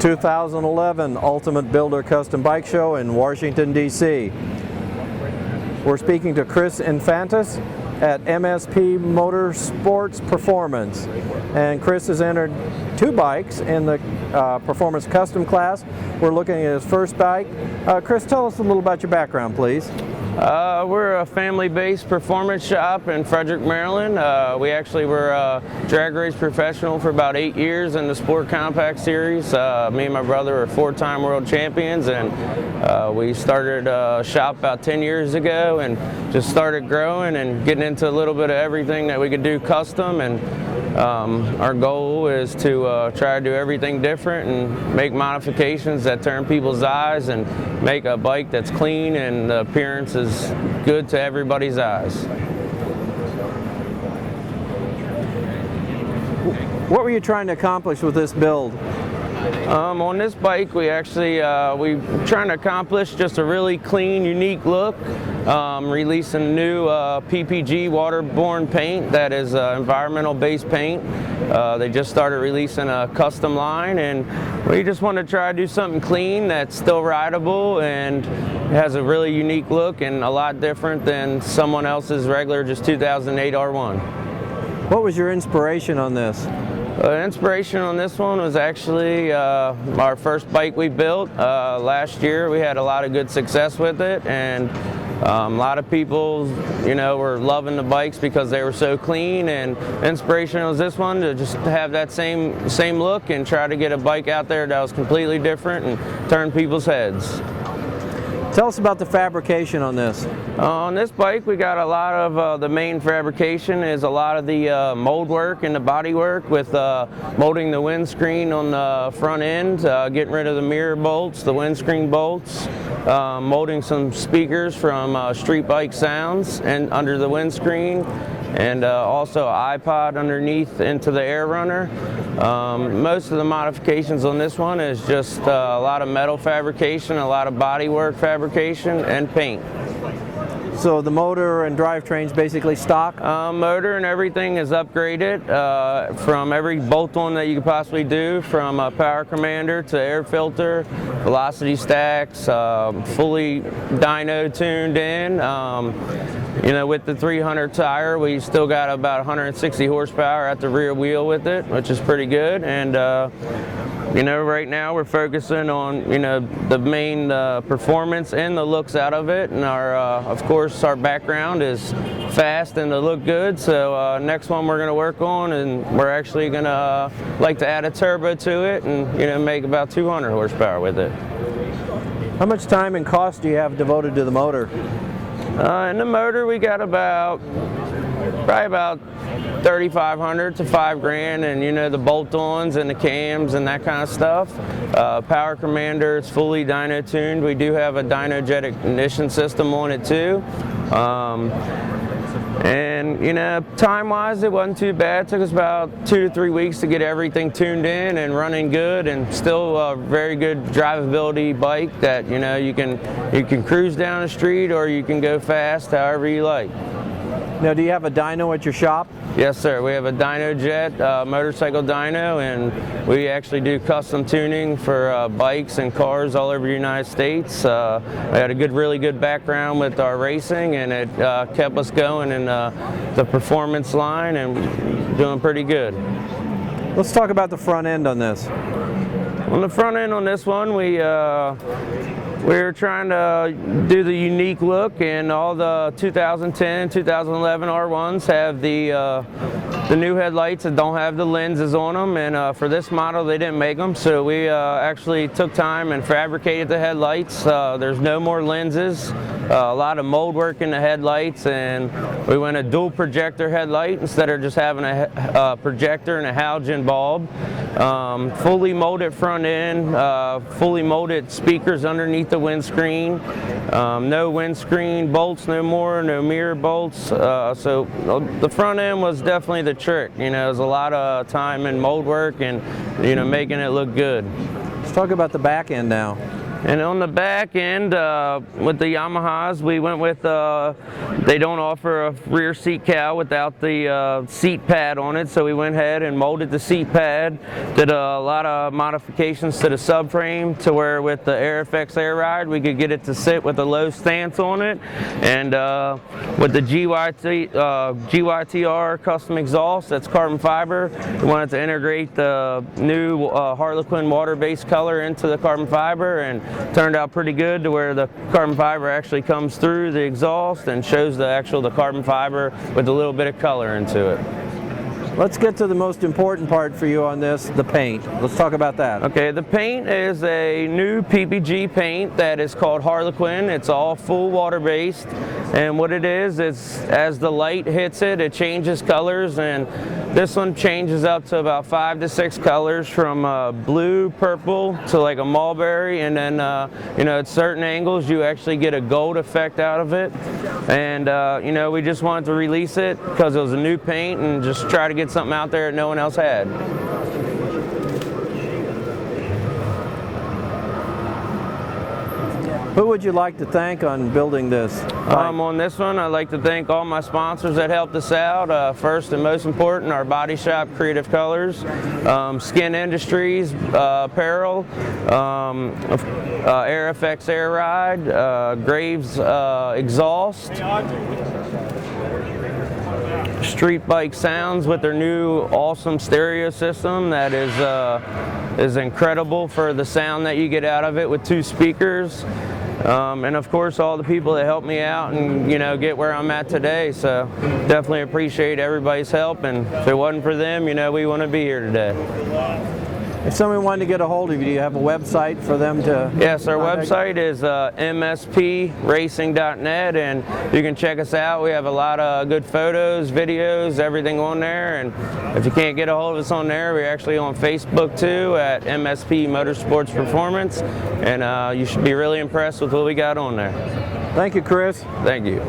2011 Ultimate Builder Custom Bike Show in Washington, D.C. We're speaking to Krystos Efantis at MSP Motorsports Performance. And Chris has entered 2 bikes in the Performance Custom class. We're looking at his first bike. Chris, tell us a little about your background, please. We're a family-based performance shop in Frederick, Maryland. We actually were a drag race professional for about 8 years in the Sport Compact Series. Me and my brother are 4-time world champions, and we started a shop about 10 years ago and just started growing and getting into a little bit of everything that we could do custom. And our goal is to try to do everything different and make modifications that turn people's eyes and make a bike that's clean and the appearance is good to everybody's eyes. What were you trying to accomplish with this build? On this bike, we actually we're trying to accomplish just a really clean, unique look. Releasing new PPG waterborne paint that is environmental-based paint. They just started releasing a custom line, and we just want to try to do something clean that's still rideable and has a really unique look and a lot different than someone else's regular just 2008 R1. What was your inspiration on this? Inspiration on this one was actually our first bike we built last year. We had a lot of good success with it, and a lot of people, were loving the bikes because they were so clean. And inspiration was this one to just have that same look and try to get a bike out there that was completely different and turn people's heads. Tell us about the fabrication on this. On this bike, we got a lot of the main fabrication is a lot of the mold work and the body work with molding the windscreen on the front end, getting rid of the mirror bolts, the windscreen bolts, molding some speakers from Street Bike Sounds and under the windscreen, and also an iPod underneath into the air runner. Most of the modifications on this one is just a lot of metal fabrication, a lot of body work fabrication, and paint. So the motor and drivetrain's basically stock? Motor and everything is upgraded from every bolt-on that you could possibly do, from a power commander to air filter, velocity stacks, fully dyno tuned in. With the 300 tire, we still got about 160 horsepower at the rear wheel with it, which is pretty good. And right now we're focusing on the main performance and the looks out of it. And of course, our background is fast and to look good. So next one we're going to work on, and we're actually going to like to add a turbo to it and make about 200 horsepower with it. How much time and cost do you have devoted to the motor? In the motor, we got probably about $3,500 to $5,000, and the bolt-ons and the cams and that kind of stuff. Power commander is fully dyno tuned. We do have a dyno-jet ignition system on it too. Time-wise, it wasn't too bad. It took us about 2 to 3 weeks to get everything tuned in and running good, and still a very good drivability bike that you can cruise down the street or you can go fast however you like. Now, do you have a dyno at your shop? Yes, sir. We have a dyno-jet motorcycle dyno, and we actually do custom tuning for bikes and cars all over the United States. We had a really good background with our racing, and it kept us going in the performance line and doing pretty good. Let's talk about the front end on this. On the front end on this one, we're trying to do the unique look, and all the 2010, 2011 R1s have the new headlights that don't have the lenses on them, and for this model they didn't make them, so we actually took time and fabricated the headlights. There's no more lenses, a lot of mold work in the headlights, and we went a dual projector headlight instead of just having a projector and a halogen bulb. Fully molded front end, fully molded speakers underneath the windscreen, no windscreen bolts no more, no mirror bolts, so the front end was definitely the trick. It was a lot of time and mold work and making it look good. Let's talk about the back end now. And on the back end, with the Yamahas, we went with, they don't offer a rear seat cowl without the seat pad on it, so we went ahead and molded the seat pad, did a lot of modifications to the subframe to where with the AirFX Air Ride, we could get it to sit with a low stance on it. And with the GYTR custom exhaust, that's carbon fiber, we wanted to integrate the new Harlequin water-based color into the carbon fiber, and turned out pretty good to where the carbon fiber actually comes through the exhaust and shows the carbon fiber with a little bit of color into it. Let's get to the most important part for you on this, the paint. Let's talk about that. Okay, the paint is a new PPG paint that is called Harlequin. It's all full water-based, and what it is as the light hits it, it changes colors, and this one changes up to about 5 to 6 colors, from blue, purple to like a mulberry, and then you know, at certain angles you actually get a gold effect out of it. And you know, we just wanted to release it because it was a new paint and just try to get something out there that no one else had. Who would you like to thank on building this bike? On this one, I'd like to thank all my sponsors that helped us out. First and most important, our body shop, Creative Colors, Skin Industries, Apparel, AirFX Air Ride, Graves Exhaust, Street Bike Sounds with their new awesome stereo system that is incredible for the sound that you get out of it with 2 speakers. And of course all the people that helped me out and, you know, get where I'm at today. So definitely appreciate everybody's help, and if it wasn't for them, you know, we wouldn't be here today. If someone wanted to get a hold of you, do you have a website for them to? Yes, our website is mspracing.net, and you can check us out. We have a lot of good photos, videos, everything on there. And if you can't get a hold of us on there, we're actually on Facebook too at MSP Motorsports Performance, and you should be really impressed with what we got on there. Thank you, Chris. Thank you.